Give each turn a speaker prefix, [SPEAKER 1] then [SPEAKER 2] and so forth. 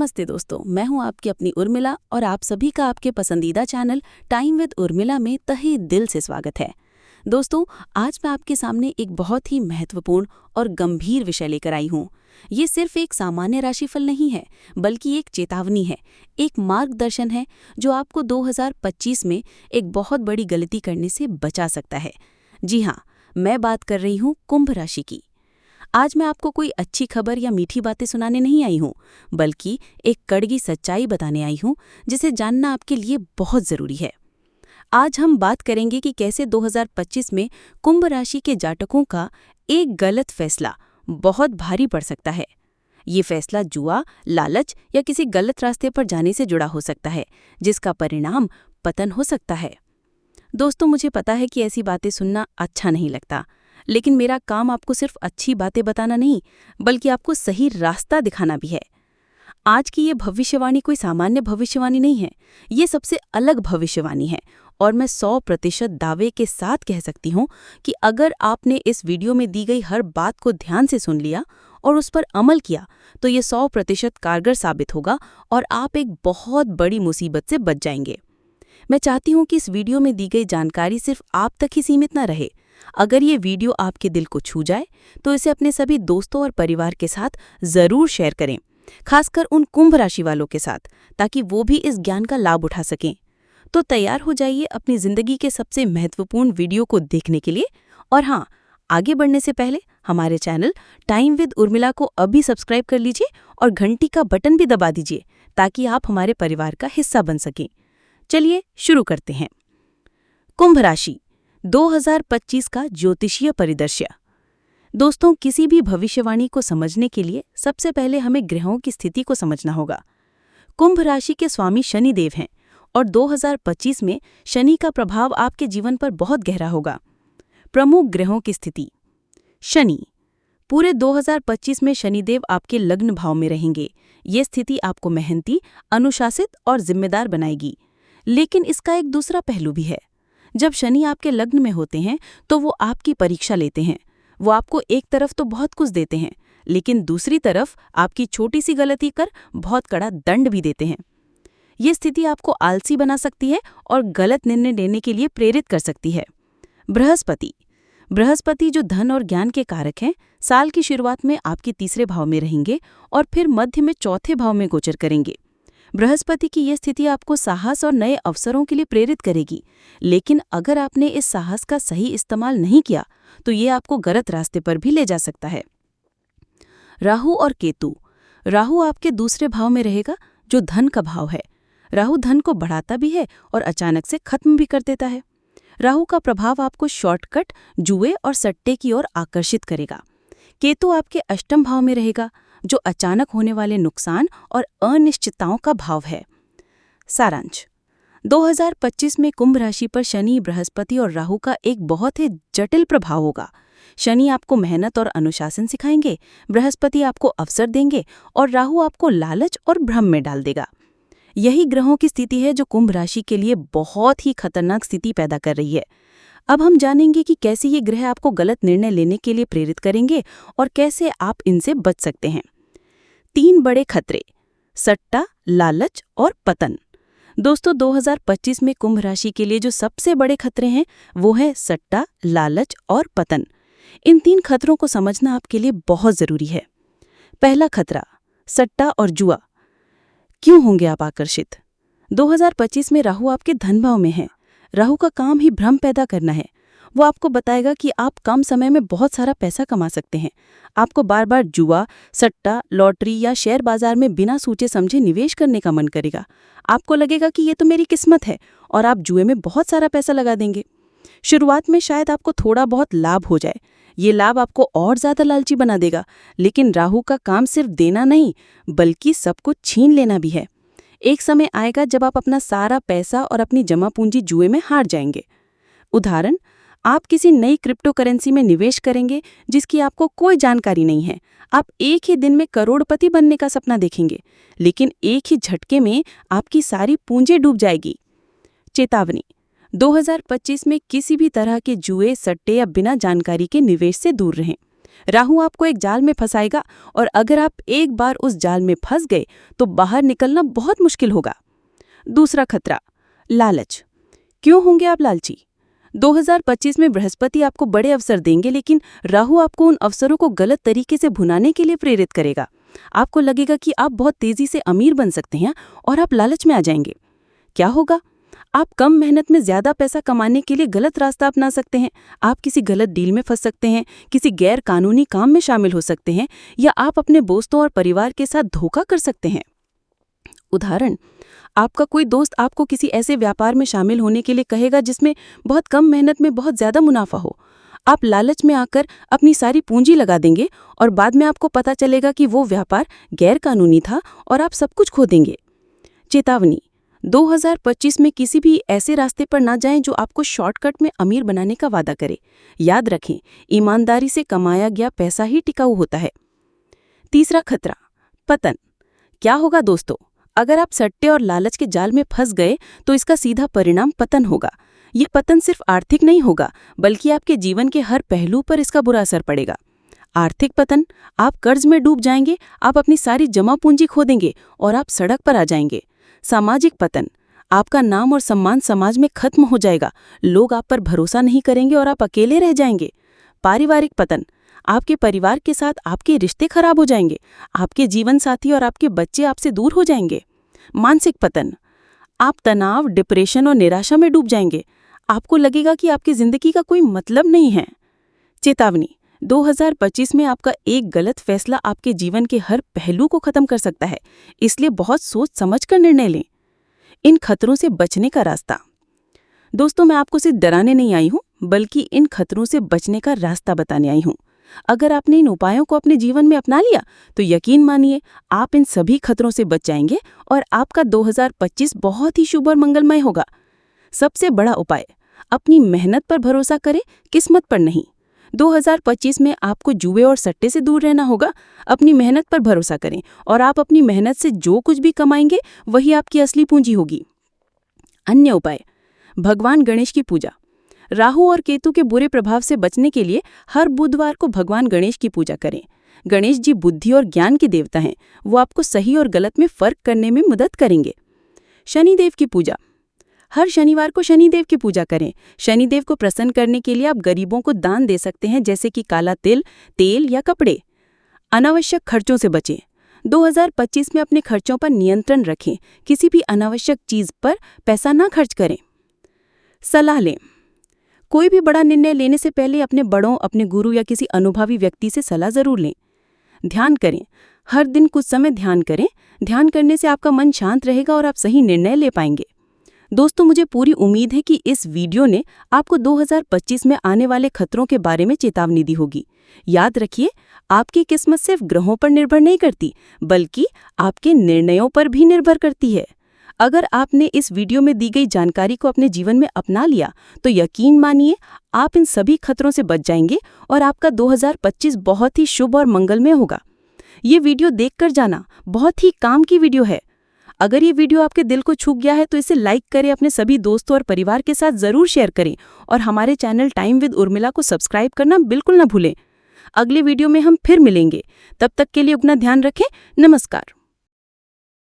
[SPEAKER 1] नमस्ते दोस्तों, मैं हूं आपकी अपनी उर्मिला और आप सभी का आपके पसंदीदा चैनल टाइम विद उर्मिला में तहे दिल से स्वागत है। दोस्तों, आज मैं आपके सामने एक बहुत ही महत्वपूर्ण और गंभीर विषय लेकर आई हूं। ये सिर्फ एक सामान्य राशिफल नहीं है, बल्कि एक चेतावनी है, एक मार्गदर्शन है जो आपको 2025 में एक बहुत बड़ी गलती करने से बचा सकता है। जी हाँ, मैं बात कर रही हूँ कुंभ राशि की। आज मैं आपको कोई अच्छी खबर या मीठी बातें सुनाने नहीं आई हूँ, बल्कि एक कड़वी सच्चाई बताने आई हूँ जिसे जानना आपके लिए बहुत ज़रूरी है। आज हम बात करेंगे कि कैसे 2025 में कुंभ राशि के जातकों का एक गलत फैसला बहुत भारी पड़ सकता है। ये फैसला जुआ, लालच या किसी गलत रास्ते पर जाने से जुड़ा हो सकता है, जिसका परिणाम पतन हो सकता है। दोस्तों, मुझे पता है कि ऐसी बातें सुनना अच्छा नहीं लगता, लेकिन मेरा काम आपको सिर्फ अच्छी बातें बताना नहीं, बल्कि आपको सही रास्ता दिखाना भी है। आज की ये भविष्यवाणी कोई सामान्य भविष्यवाणी नहीं है, ये सबसे अलग भविष्यवाणी है और मैं 100% दावे के साथ कह सकती हूँ कि अगर आपने इस वीडियो में दी गई हर बात को ध्यान से सुन लिया और उस पर अमल किया, तो ये 100% कारगर साबित होगा और आप एक बहुत बड़ी मुसीबत से बच जाएंगे। मैं चाहती हूँ कि इस वीडियो में दी गई जानकारी सिर्फ आप तक ही सीमित न रहे। अगर ये वीडियो आपके दिल को छू जाए, तो इसे अपने सभी दोस्तों और परिवार के साथ ज़रूर शेयर करें, खासकर उन कुंभ राशि वालों के साथ, ताकि वो भी इस ज्ञान का लाभ उठा सकें। तो तैयार हो जाइए अपनी ज़िंदगी के सबसे महत्वपूर्ण वीडियो को देखने के लिए। और हाँ, आगे बढ़ने से पहले हमारे चैनल टाइम विद उर्मिला को अभी सब्सक्राइब कर लीजिए और घंटी का बटन भी दबा दीजिए, ताकि आप हमारे परिवार का हिस्सा बन सकें। चलिए शुरू करते हैं। कुंभ राशि 2025 का ज्योतिषीय परिदृश्य। दोस्तों, किसी भी भविष्यवाणी को समझने के लिए सबसे पहले हमें ग्रहों की स्थिति को समझना होगा। कुंभ राशि के स्वामी शनि देव हैं और 2025 में शनि का प्रभाव आपके जीवन पर बहुत गहरा होगा। प्रमुख ग्रहों की स्थिति। शनि। पूरे 2025 में शनिदेव आपके लग्न भाव में रहेंगे। ये स्थिति आपको मेहनती, अनुशासित और जिम्मेदार बनाएगी। लेकिन इसका एक दूसरा पहलू भी है। जब शनि आपके लग्न में होते हैं तो वो आपकी परीक्षा लेते हैं। वो आपको एक तरफ तो बहुत कुछ देते हैं, लेकिन दूसरी तरफ आपकी छोटी सी गलती कर बहुत कड़ा दंड भी देते हैं। ये स्थिति आपको आलसी बना सकती है और गलत निर्णय लेने के लिए प्रेरित कर सकती है। बृहस्पति। बृहस्पति, जो धन और ज्ञान के कारक हैं, साल की शुरुआत में आपके तीसरे भाव में रहेंगे और फिर मध्य में चौथे भाव में गोचर करेंगे। बृहस्पति की ये स्थिति आपको साहस और नए अवसरों के लिए प्रेरित करेगी, लेकिन अगर आपने इस साहस का सही इस्तेमाल नहीं किया तो ये आपको गलत रास्ते पर भी ले जा सकता है। राहु और केतु। राहु आपके दूसरे भाव में रहेगा, जो धन का भाव है। राहु धन को बढ़ाता भी है और अचानक से खत्म भी कर देता है। राहु का प्रभाव आपको शॉर्टकट, जुए और सट्टे की ओर आकर्षित करेगा। केतु आपके अष्टम भाव में रहेगा, जो अचानक होने वाले नुकसान और अनिश्चितताओं का भाव है। सारांश। 2025 में कुंभ राशि पर शनि, बृहस्पति और राहु का एक बहुत ही जटिल प्रभाव होगा। शनि आपको मेहनत और अनुशासन सिखाएंगे, बृहस्पति आपको अवसर देंगे और राहु आपको लालच और भ्रम में डाल देगा। यही ग्रहों की स्थिति है जो कुंभ राशि के लिए बहुत ही खतरनाक स्थिति पैदा कर रही है। अब हम जानेंगे कि कैसे ये ग्रह आपको गलत निर्णय लेने के लिए प्रेरित करेंगे और कैसे आप इनसे बच सकते हैं। 3 बड़े खतरे: सट्टा, लालच और पतन। दोस्तों, 2025 में कुंभ राशि के लिए जो सबसे बड़े खतरे हैं वो है सट्टा, लालच और पतन। इन 3 खतरों को समझना आपके लिए बहुत जरूरी है। पहला खतरा, सट्टा और जुआ। क्यों होंगे आप आकर्षित? 2025 में राहु आपके धन भाव में है। राहु का काम ही भ्रम पैदा करना है। वो आपको बताएगा कि आप कम समय में बहुत सारा पैसा कमा सकते हैं। आपको बार बार जुआ, सट्टा, लॉटरी या शेयर बाजार में बिना सोचे समझे निवेश करने का मन करेगा। आपको लगेगा कि ये तो मेरी किस्मत है और आप जुए में बहुत सारा पैसा लगा देंगे। शुरुआत में शायद आपको थोड़ा बहुत लाभ हो जाए। ये लाभ आपको और ज़्यादा लालची बना देगा, लेकिन राहु का काम सिर्फ देना नहीं, बल्कि सब कुछ छीन लेना भी है। एक समय आएगा जब आप अपना सारा पैसा और अपनी जमा पूंजी जुए में हार जाएंगे। उदाहरण, आप किसी नई क्रिप्टो करेंसी में निवेश करेंगे जिसकी आपको कोई जानकारी नहीं है। आप एक ही दिन में करोड़पति बनने का सपना देखेंगे, लेकिन एक ही झटके में आपकी सारी पूंजी डूब जाएगी। चेतावनी: 2025 में किसी भी तरह के जुए, सट्टे या बिना जानकारी के निवेश से दूर रहें। राहु आपको एक जाल में फंसाएगा और अगर आप एक बार उस जाल में फंस गए तो बाहर निकलना बहुत मुश्किल होगा। दूसरा खतरा, लालच। क्यों होंगे आप लालची? 2025 में बृहस्पति आपको बड़े अवसर देंगे, लेकिन राहु आपको उन अवसरों को गलत तरीके से भुनाने के लिए प्रेरित करेगा। आपको लगेगा कि आप बहुत तेजी से अमीर बन सकते हैं और आप लालच में आ जाएंगे। क्या होगा? आप कम मेहनत में ज्यादा पैसा कमाने के लिए गलत रास्ता अपना सकते हैं। आप किसी गलत डील में फंस सकते हैं, किसी गैर कानूनी काम में शामिल हो सकते हैं, या आप अपने दोस्तों और परिवार के साथ धोखा कर सकते हैं। उदाहरण, आपका कोई दोस्त आपको किसी ऐसे व्यापार में शामिल होने के लिए कहेगा जिसमें बहुत कम मेहनत में बहुत ज्यादा मुनाफा हो। आप लालच में आकर अपनी सारी पूंजी लगा देंगे और बाद में आपको पता चलेगा कि वो व्यापार गैर कानूनी था और आप सब कुछ खो देंगे। चेतावनी, 2025 में किसी भी ऐसे रास्ते पर ना जाएं जो आपको शॉर्टकट में अमीर बनाने का वादा करे। याद रखें, ईमानदारी से कमाया गया पैसा ही टिकाऊ होता है। तीसरा खतरा, पतन। क्या होगा दोस्तों? अगर आप सट्टे और लालच के जाल में फंस गए तो इसका सीधा परिणाम पतन होगा। ये पतन सिर्फ आर्थिक नहीं होगा, बल्कि आपके जीवन के हर पहलू पर इसका बुरा असर पड़ेगा। आर्थिक पतन, आप कर्ज में डूब जाएंगे, आप अपनी सारी जमा पूंजी खो देंगे और आप सड़क पर आ जाएंगे। सामाजिक पतन, आपका नाम और सम्मान समाज में खत्म हो जाएगा, लोग आप पर भरोसा नहीं करेंगे और आप अकेले रह जाएंगे। पारिवारिक पतन, आपके परिवार के साथ आपके रिश्ते खराब हो जाएंगे, आपके जीवन साथी और आपके बच्चे आपसे दूर हो जाएंगे। मानसिक पतन, आप तनाव, डिप्रेशन और निराशा में डूब जाएंगे। आपको लगेगा कि आपकी जिंदगी का कोई मतलब नहीं है। चेतावनी, 2025 में आपका एक गलत फैसला आपके जीवन के हर पहलू को खत्म कर सकता है, इसलिए बहुत सोच समझकर निर्णय लें। इन खतरों से बचने का रास्ता। दोस्तों, मैं आपको सिर्फ डराने नहीं आई हूं, बल्कि इन खतरों से बचने का रास्ता बताने आई हूं। अगर आपने इन उपायों को अपने जीवन में अपना लिया तो यकीन मानिए आप इन सभी खतरों से बच जाएंगे और आपका 2025 बहुत ही शुभ और मंगलमय होगा। सबसे बड़ा उपाय, अपनी मेहनत पर भरोसा करें, किस्मत पर नहीं। 2025 में आपको जुए और सट्टे से दूर रहना होगा। अपनी मेहनत पर भरोसा करें और आप अपनी मेहनत से जो कुछ भी कमाएंगे वही आपकी असली पूंजी होगी। अन्य उपाय, भगवान गणेश की पूजा। राहु और केतु के बुरे प्रभाव से बचने के लिए हर बुधवार को भगवान गणेश की पूजा करें। गणेश जी बुद्धि और ज्ञान के देवता हैं, वो आपको सही और गलत में फर्क करने में मदद करेंगे। शनिदेव की पूजा, हर शनिवार को शनिदेव की पूजा करें। शनिदेव को प्रसन्न करने के लिए आप गरीबों को दान दे सकते हैं, जैसे कि काला तिल, तेल या कपड़े। अनावश्यक खर्चों से बचें। 2025 में अपने खर्चों पर नियंत्रण रखें, किसी भी अनावश्यक चीज पर पैसा ना खर्च करें। सलाह लें, कोई भी बड़ा निर्णय लेने से पहले अपने बड़ों, अपने गुरु या किसी अनुभवी व्यक्ति से सलाह जरूर लें। ध्यान करें, हर दिन कुछ समय ध्यान करें। ध्यान करने से आपका मन शांत रहेगा और आप सही निर्णय ले पाएंगे। दोस्तों, मुझे पूरी उम्मीद है कि इस वीडियो ने आपको 2025 में आने वाले खतरों के बारे में चेतावनी दी होगी। याद रखिए, आपकी किस्मत सिर्फ ग्रहों पर निर्भर नहीं करती, बल्कि आपके निर्णयों पर भी निर्भर करती है। अगर आपने इस वीडियो में दी गई जानकारी को अपने जीवन में अपना लिया तो यकीन मानिए आप इन सभी खतरों से बच जाएंगे और आपका 2025 बहुत ही शुभ और मंगलमय होगा। ये वीडियो देखकर जाना, बहुत ही काम की वीडियो है। अगर ये वीडियो आपके दिल को छू गया है तो इसे लाइक करें, अपने सभी दोस्तों और परिवार के साथ जरूर शेयर करें और हमारे चैनल टाइम विद उर्मिला को सब्सक्राइब करना बिल्कुल ना भूलें। अगले वीडियो में हम फिर मिलेंगे, तब तक के लिए अपना ध्यान रखें। नमस्कार।